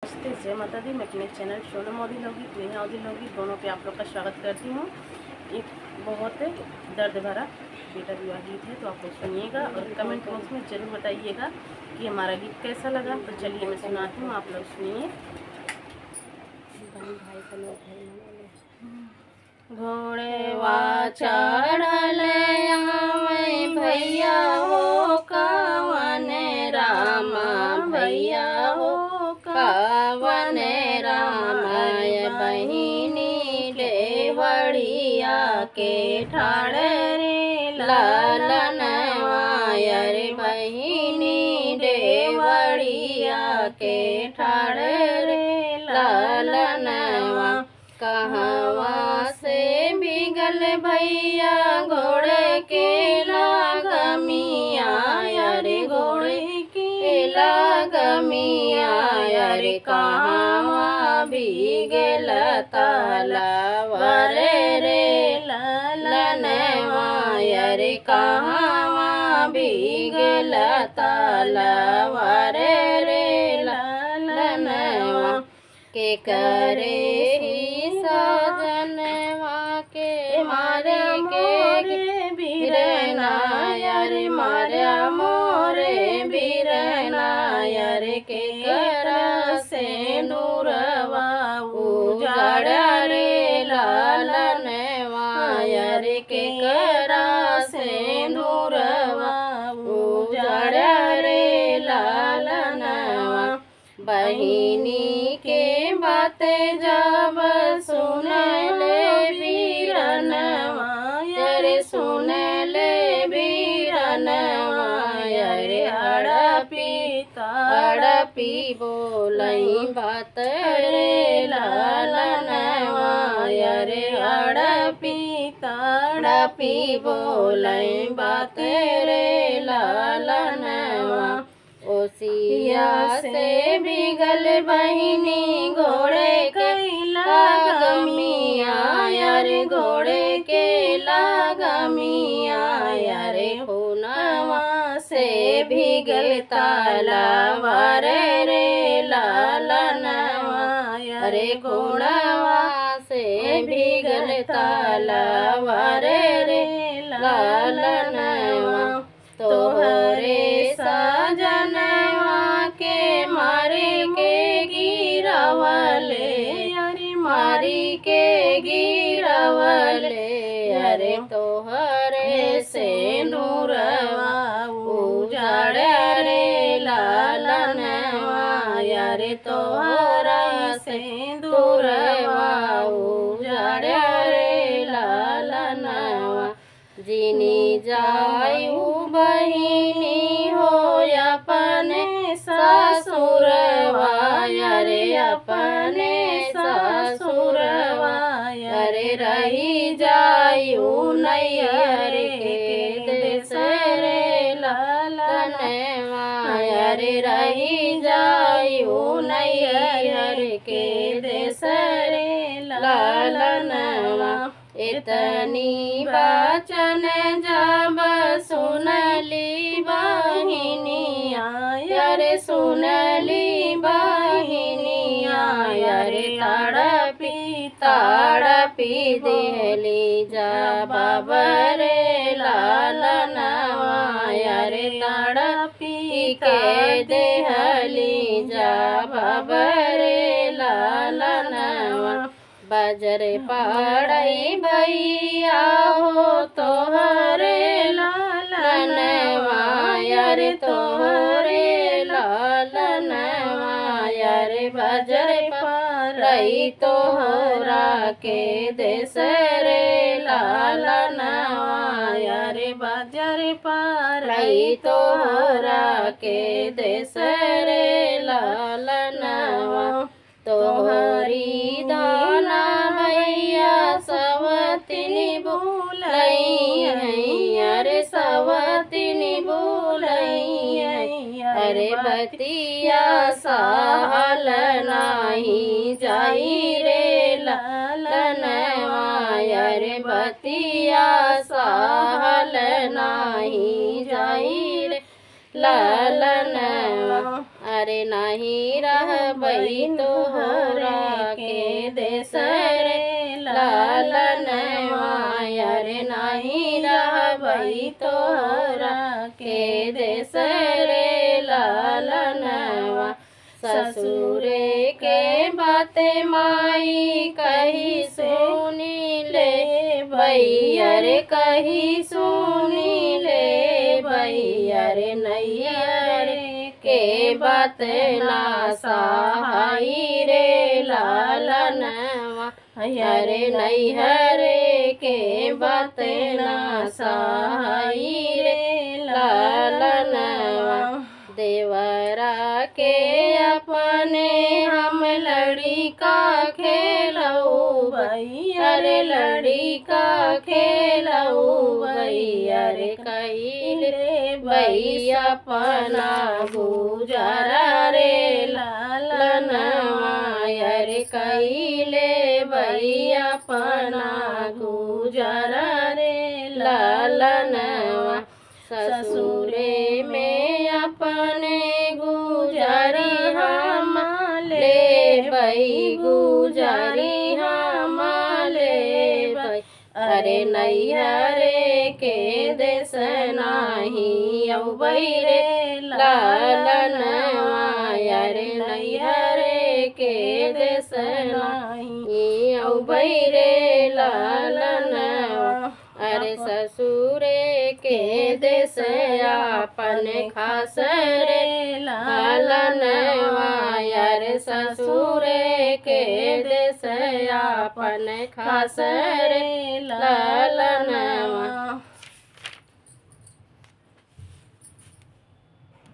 नमस्ते, जय माता दी। मैं अपने चैनल सोनम मोदी लोगी नेहा मोदी लोगी दोनों पे आप लोग का स्वागत करती हूँ। एक बहुत दर्द भरा बेटा विवाह गीत है, तो आप लोग सुनिएगा और कमेंट बॉक्स में ज़रूर बताइएगा कि हमारा गीत कैसा लगा। तो चलिए मैं सुनाती हूँ, आप लोग सुनिए। घोड़ेवा चढ़ल भैया हो कवन रामा, भैया हो कवन रामाय, बहिनी देवड़िया के ठाड़ रे लालनवा, रे बहिनी देवड़िया के ठाड़ रे लालनवा। कहवा से बिगल भैया घोड़े के लागमिया, रे घोड़े के लागमिया, रे कहवा बिगल तलवार रे लालनवा, रे कहवा बिगल तलवार रे लालनवा। के करे ही साजनवा के मारे के बीरना, रे मारे मोरे बीरना, रे के कर से नूरवा उजाड़ रे लालनवा, रे के कर से नूरवा उजाड़ रे लालनवा। बहिनी के बातें जब सुन ले बीरनवा, रे सुन ले बीरनवा, रे हड़पी बोलई बात रे लालनवा, रे हड़पी बोलई बात रे लालनवा। ओसिया से बिगल बहिनी घोड़े के लागमिया, रे घोड़े के लागमिया, रे खूनवा से बिगल तलवार रे लालनवा, रे खूनवा से बिगल तलवार रे लालनवा। तोहरे साजनवा के मारे के गिरवले, अरे मारी के गिरवले, अरे तोहरे से नूरवा उजाड़ रे लालनवा, अरे तोहरा से दूरवा उजाड़ रे लालनवा। जिनी जायु बहिनी हो अपने ससुरवा, रे अपने ससुरवा, रे रही जायु नैयर के देश रे लालनवा, रे रही जायु नैयर के देश रे लालनवा। इतनी वचन जब सुनली बहिनिया, रे सुनली बहिनिया, रे तड़पी देली जवाब रे लालनवा, रे तड़पी के देहली जवाब रे लालनवा। बजर पड़ई भैया हो तोहरे लालनवा, रे तोहरे लालनवा, रे बजर पड़ई तोहरा के देश रे लालनवा, रे बजर पड़ई तोहरा के देश रे लालनवा। तोहरी दाना भैया सवतिनी बोलई, अरे सवतिनी बोलई, अरे बतिया सहल नाही जाई रे लालनवा, रे बतिया सहल नाही जाई रे लालनवा। अरे नहीं रहबई तोहरा के देश रे लालनवा, अरे नहीं रहबई तोहरा के देश रे लालनवा। ससुरे के बातें माई कही सुनी ले भैया रे, कही सुनी ले भैया रे, नैया रे के बात ना सहाई रे लालनवा, अरे नैहरे के बात ना सहाई रे लालनवा। देवरा के अपने हम लड़िका खेलऊ भैया रे, लड़िका खेलऊ भैया रे, कइले भैया अपना गुजारा रे लालनवा, अरे कइले भैया अपना गुजारा रे लालनवा। ससुरे में अपने गुजारी हम ले भई, गुजारी हम ले भई, अरे नैहरे के देश नाही अउबई रे लालनवा, अरे नैहरे के देश नाही अउबई रे लालनवा। अरे ससुरे के देश आपन खास रे लालनवा, अरे ससुरे के देश आपन खास रे लालनवा।